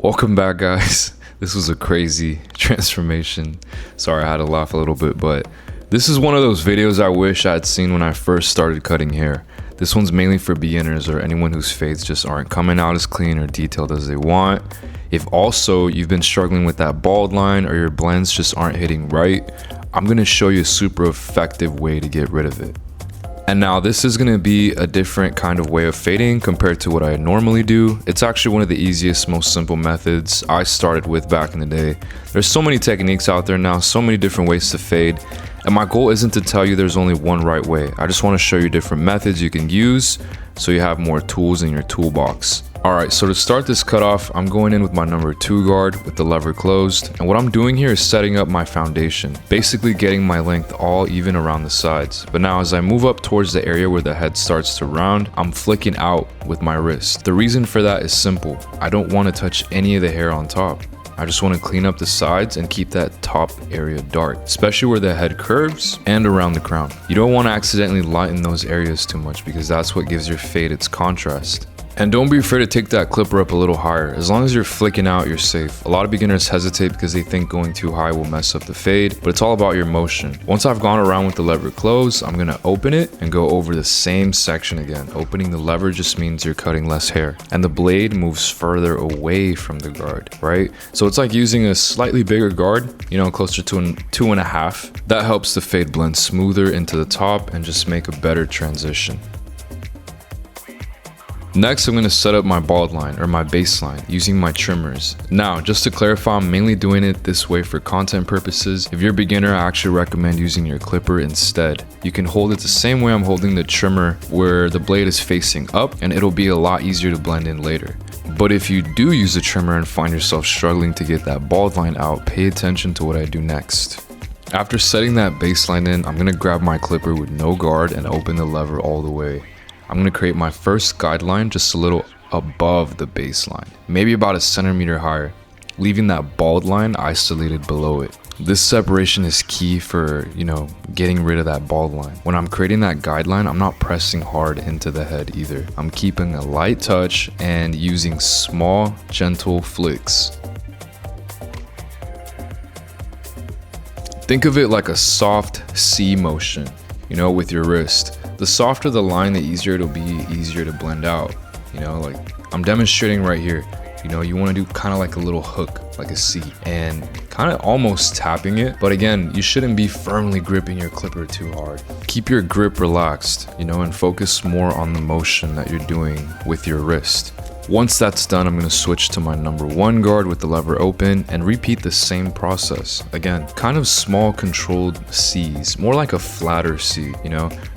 Welcome back, guys. This was a crazy transformation. Sorry, I had to laugh a little bit, but this is one of those videos I wish I had seen when I first started cutting hair. This one's mainly for beginners or anyone whose fades just aren't coming out as clean or detailed as they want. If also you've been struggling with that bald line or your blends just aren't hitting right, I'm gonna show you a super effective way to get rid of it. And now this is going to be a different kind of way of fading compared to what I normally do. It's actually one of the easiest, most simple methods I started with back in the day. There's so many techniques out there now, so many different ways to fade. And my goal isn't to tell you there's only one right way. I just want to show you different methods you can use so you have more tools in your toolbox. Alright, so to start this cutoff, I'm going in with my number 2 guard with the lever closed, and what I'm doing here is setting up my foundation, basically getting my length all even around the sides. But now as I move up towards the area where the head starts to round, I'm flicking out with my wrist. The reason for that is simple. I don't want to touch any of the hair on top. I just want to clean up the sides and keep that top area dark, especially where the head curves and around the crown. You don't want to accidentally lighten those areas too much because that's what gives your fade its contrast. And don't be afraid to take that clipper up a little higher. As long as you're flicking out, you're safe. A lot of beginners hesitate because they think going too high will mess up the fade, but it's all about your motion. Once I've gone around with the lever closed, I'm gonna open it and go over the same section again. Opening the lever just means you're cutting less hair, and the blade moves further away from the guard, right? So it's like using a slightly bigger guard, closer to a 2.5. That helps the fade blend smoother into the top and just make a better transition. Next, I'm going to set up my bald line or my baseline using my trimmers. Now, just to clarify, I'm mainly doing it this way for content purposes. If you're a beginner, I actually recommend using your clipper instead. You can hold it the same way I'm holding the trimmer where the blade is facing up, and it'll be a lot easier to blend in later. But if you do use a trimmer and find yourself struggling to get that bald line out, pay attention to what I do next. After setting that baseline in, I'm going to grab my clipper with no guard and open the lever all the way. I'm going to create my first guideline just a little above the baseline, maybe about 1 centimeter higher, leaving that bald line isolated below it. This separation is key for, getting rid of that bald line. When I'm creating that guideline, I'm not pressing hard into the head either. I'm keeping a light touch and using small, gentle flicks. Think of it like a soft C motion, with your wrist. The softer the line, the easier it'll be easier to blend out. Like I'm demonstrating right here. You want to do kind of like a little hook, like a C, and kind of almost tapping it. But again, you shouldn't be firmly gripping your clipper too hard. Keep your grip relaxed, and focus more on the motion that you're doing with your wrist. Once that's done, I'm going to switch to my number 1 guard with the lever open and repeat the same process. Again, kind of small controlled C's, more like a flatter C,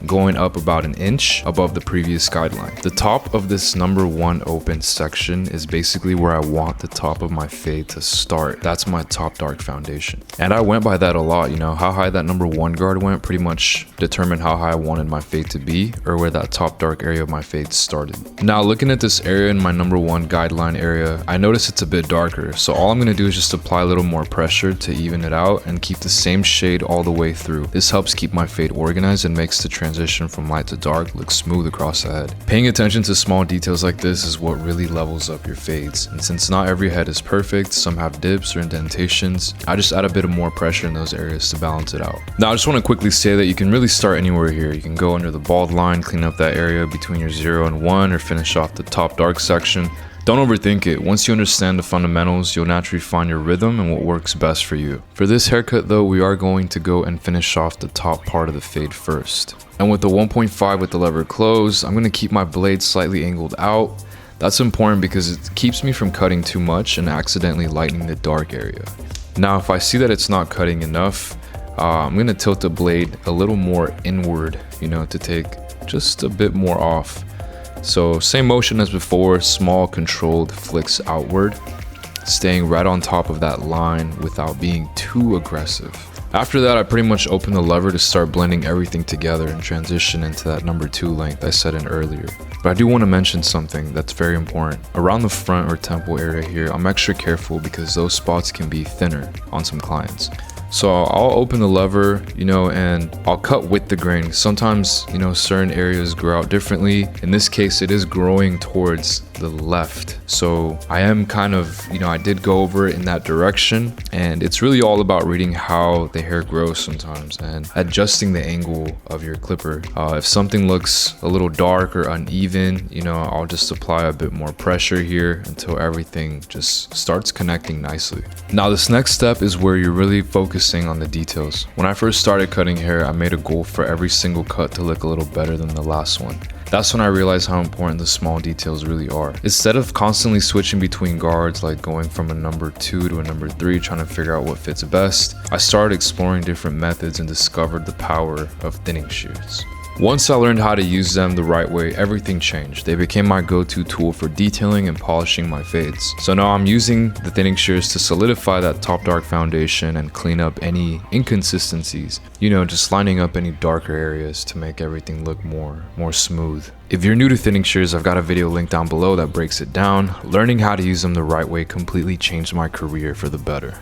going up about 1 inch above the previous guideline. The top of this number 1 open section is basically where I want the top of my fade to start. That's my top dark foundation. And I went by that a lot, how high that number 1 guard went pretty much determined how high I wanted my fade to be or where that top dark area of my fade started. Now looking at this area in my number 1 guideline area, I notice it's a bit darker, so all I'm going to do is just apply a little more pressure to even it out and keep the same shade all the way through. This helps keep my fade organized and makes the transition from light to dark look smooth across the head. Paying attention to small details like this is what really levels up your fades, and since not every head is perfect, some have dips or indentations, I just add a bit of more pressure in those areas to balance it out. Now I just want to quickly say that you can really start anywhere here. You can go under the bald line, clean up that area between your 0 and 1, or finish off the top dark section. Don't overthink it. Once you understand the fundamentals, you'll naturally find your rhythm and what works best for you. For this haircut though, we are going to go and finish off the top part of the fade first. And with the 1.5 with the lever closed, I'm going to keep my blade slightly angled out. That's important because it keeps me from cutting too much and accidentally lightening the dark area. Now if I see that it's not cutting enough, I'm going to tilt the blade a little more inward, to take just a bit more off. So same motion as before, small controlled flicks outward, staying right on top of that line without being too aggressive. After that, I pretty much open the lever to start blending everything together and transition into that number 2 length I set in earlier. But I do want to mention something that's very important. Around the front or temple area here, I'm extra careful because those spots can be thinner on some clients. So I'll open the lever, and I'll cut with the grain. Sometimes, certain areas grow out differently. In this case, it is growing towards the left. So I am kind of, I did go over it in that direction, and it's really all about reading how the hair grows sometimes and adjusting the angle of your clipper. If something looks a little dark or uneven, I'll just apply a bit more pressure here until everything just starts connecting nicely. Now this next step is where you're really focusing on the details. When I first started cutting hair, I made a goal for every single cut to look a little better than the last one. That's when I realized how important the small details really are. Instead of constantly switching between guards, like going from a number 2 to a number 3, trying to figure out what fits best, I started exploring different methods and discovered the power of thinning shears. Once I learned how to use them the right way, everything changed. They became my go-to tool for detailing and polishing my fades. So now I'm using the thinning shears to solidify that top dark foundation and clean up any inconsistencies. Just lining up any darker areas to make everything look more smooth. If you're new to thinning shears, I've got a video linked down below that breaks it down. Learning how to use them the right way completely changed my career for the better.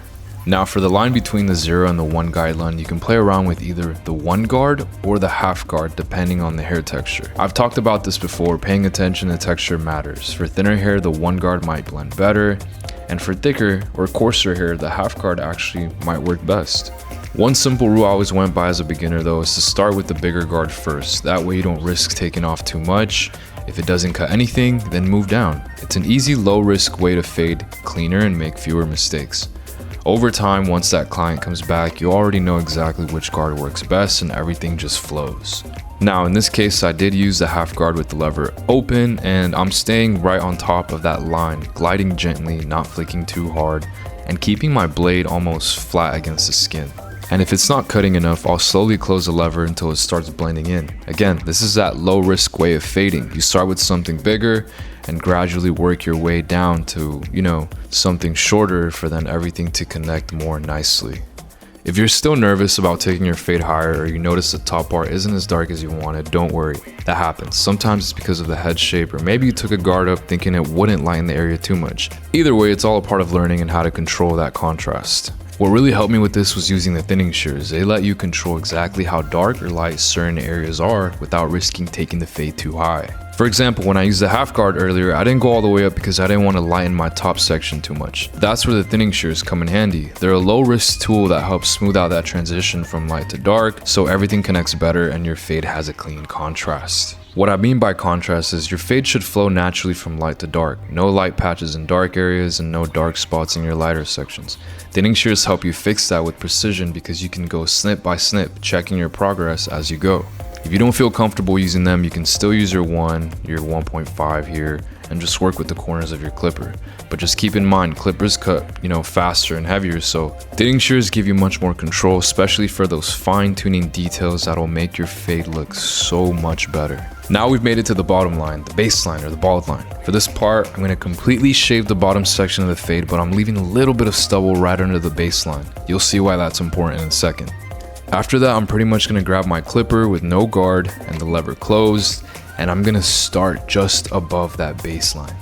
Now for the line between the 0 and the 1 guideline, you can play around with either the 1 guard or the half guard depending on the hair texture. I've talked about this before, paying attention to texture matters. For thinner hair, the 1 guard might blend better, and for thicker or coarser hair, the half guard actually might work best. One simple rule I always went by as a beginner though is to start with the bigger guard first. That way you don't risk taking off too much. If it doesn't cut anything, then move down. It's an easy, low risk way to fade cleaner and make fewer mistakes. Over time, once that client comes back, you already know exactly which guard works best and everything just flows. Now in this case, I did use the half guard with the lever open, and I'm staying right on top of that line, gliding gently, not flicking too hard, and keeping my blade almost flat against the skin. And if it's not cutting enough, I'll slowly close the lever until it starts blending in. Again, this is that low risk way of fading. You start with something bigger and gradually work your way down to, something shorter for then everything to connect more nicely. If you're still nervous about taking your fade higher, or you notice the top part isn't as dark as you wanted, don't worry, that happens. Sometimes it's because of the head shape, or maybe you took a guard up thinking it wouldn't lighten the area too much. Either way, it's all a part of learning and how to control that contrast. What really helped me with this was using the thinning shears. They let you control exactly how dark or light certain areas are without risking taking the fade too high. For example, when I used the half guard earlier, I didn't go all the way up because I didn't want to lighten my top section too much. That's where the thinning shears come in handy. They're a low risk tool that helps smooth out that transition from light to dark, so everything connects better and your fade has a clean contrast. What I mean by contrast is your fade should flow naturally from light to dark. No light patches in dark areas and no dark spots in your lighter sections. Thinning shears help you fix that with precision because you can go snip by snip, checking your progress as you go. If you don't feel comfortable using them, you can still use your 1.5 here and just work with the corners of your clipper. But just keep in mind, clippers cut, faster and heavier, so thinning shears give you much more control, especially for those fine-tuning details that'll make your fade look so much better. Now we've made it to the bottom line, the baseline or the bald line. For this part, I'm going to completely shave the bottom section of the fade, but I'm leaving a little bit of stubble right under the baseline. You'll see why that's important in a second. After that, I'm pretty much going to grab my clipper with no guard and the lever closed, and I'm going to start just above that baseline.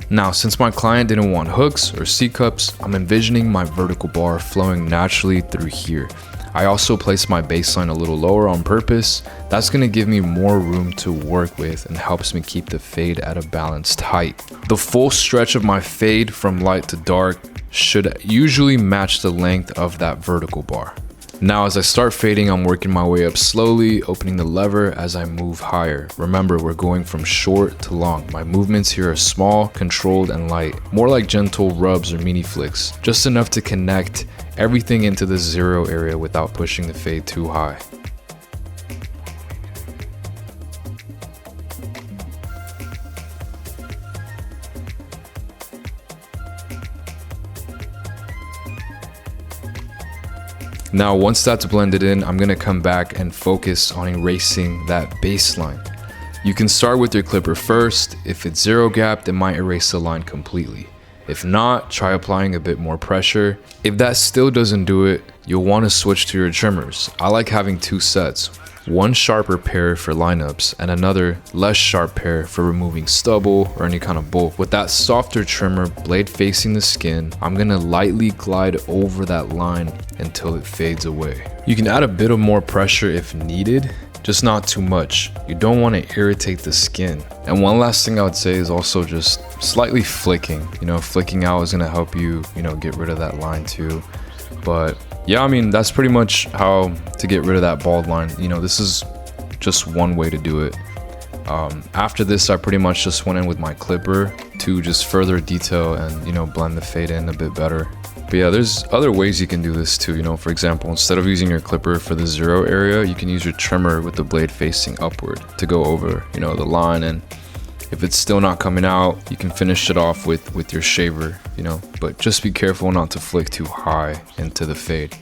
Now, since my client didn't want hooks or C-cups, I'm envisioning my vertical bar flowing naturally through here. I also placed my baseline a little lower on purpose. That's going to give me more room to work with and helps me keep the fade at a balanced height. The full stretch of my fade from light to dark should usually match the length of that vertical bar. Now as I start fading, I'm working my way up slowly, opening the lever as I move higher. Remember, we're going from short to long. My movements here are small, controlled, and light. More like gentle rubs or mini flicks. Just enough to connect everything into the 0 area without pushing the fade too high. Now, once that's blended in, I'm gonna come back and focus on erasing that baseline. You can start with your clipper first. If it's 0 gapped, it might erase the line completely. If not, try applying a bit more pressure. If that still doesn't do it, you'll want to switch to your trimmers. I like having 2 sets, one sharper pair for lineups and another less sharp pair for removing stubble or any kind of bulk. With that softer trimmer, blade facing the skin, I'm gonna lightly glide over that line until it fades away. You can add a bit of more pressure if needed, just not too much. You don't want to irritate the skin. And one last thing I would say is also just slightly flicking. Flicking out is gonna help you, get rid of that line too. But yeah, I mean, that's pretty much how to get rid of that bald line. This is just one way to do it. After this, I pretty much just went in with my clipper to just further detail and, blend the fade in a bit better. But yeah, there's other ways you can do this too. For example, instead of using your clipper for the zero area, you can use your trimmer with the blade facing upward to go over, the line. And if it's still not coming out, you can finish it off with your shaver, but just be careful not to flick too high into the fade,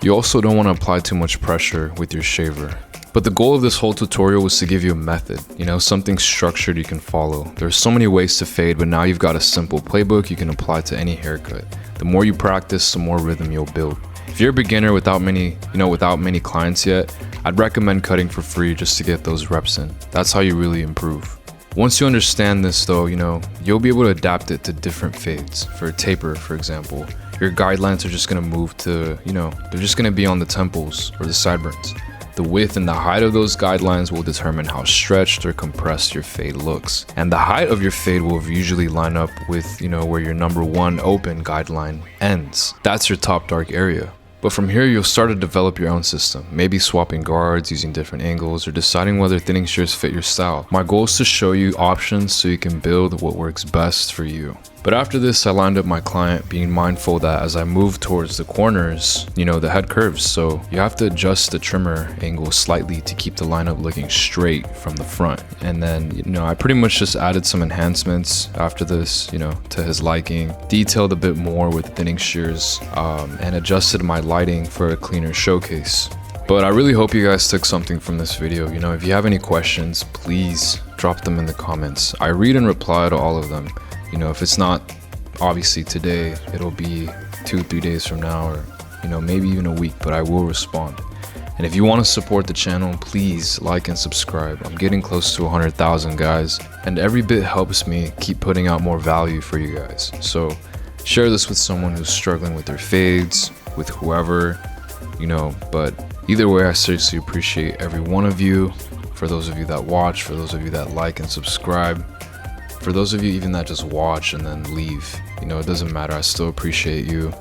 You also don't want to apply too much pressure with your shaver. But the goal of this whole tutorial was to give you a method, something structured you can follow. There's so many ways to fade, but now you've got a simple playbook you can apply to any haircut. The more you practice, the more rhythm you'll build. If you're a beginner without many clients yet, I'd recommend cutting for free just to get those reps in. That's how you really improve. Once you understand this though, you'll be able to adapt it to different fades. For a taper, for example, your guidelines are just gonna move to, they're just gonna be on the temples or the sideburns. The width and the height of those guidelines will determine how stretched or compressed your fade looks. And the height of your fade will usually line up with, where your number one open guideline ends. That's your top dark area. But from here, you'll start to develop your own system, maybe swapping guards, using different angles, or deciding whether thinning shears fit your style. My goal is to show you options so you can build what works best for you. But after this, I lined up my client, being mindful that as I move towards the corners, the head curves. So you have to adjust the trimmer angle slightly to keep the lineup looking straight from the front. And then, I pretty much just added some enhancements after this, to his liking, detailed a bit more with thinning shears, and adjusted my lighting for a cleaner showcase. But I really hope you guys took something from this video. If you have any questions, please drop them in the comments. I read and reply to all of them. If it's not obviously today, it'll be 2-3 days from now, or maybe even a week, but I will respond. And if you want to support the channel, please like and subscribe. I'm getting close to 100,000 guys, and every bit helps me keep putting out more value for you guys. So share this with someone who's struggling with their fades, with whoever, but either way, I seriously appreciate every one of you. For those of you that watch, for those of you that like and subscribe, for those of you even that just watch and then leave, it doesn't matter. I still appreciate you.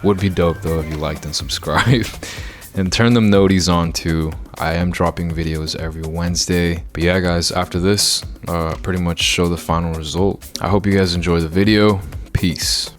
Would be dope though if you liked and subscribed. And turn them noties on too. I am dropping videos every Wednesday. But yeah guys, after this, pretty much show the final result. I hope you guys enjoy the video. Peace.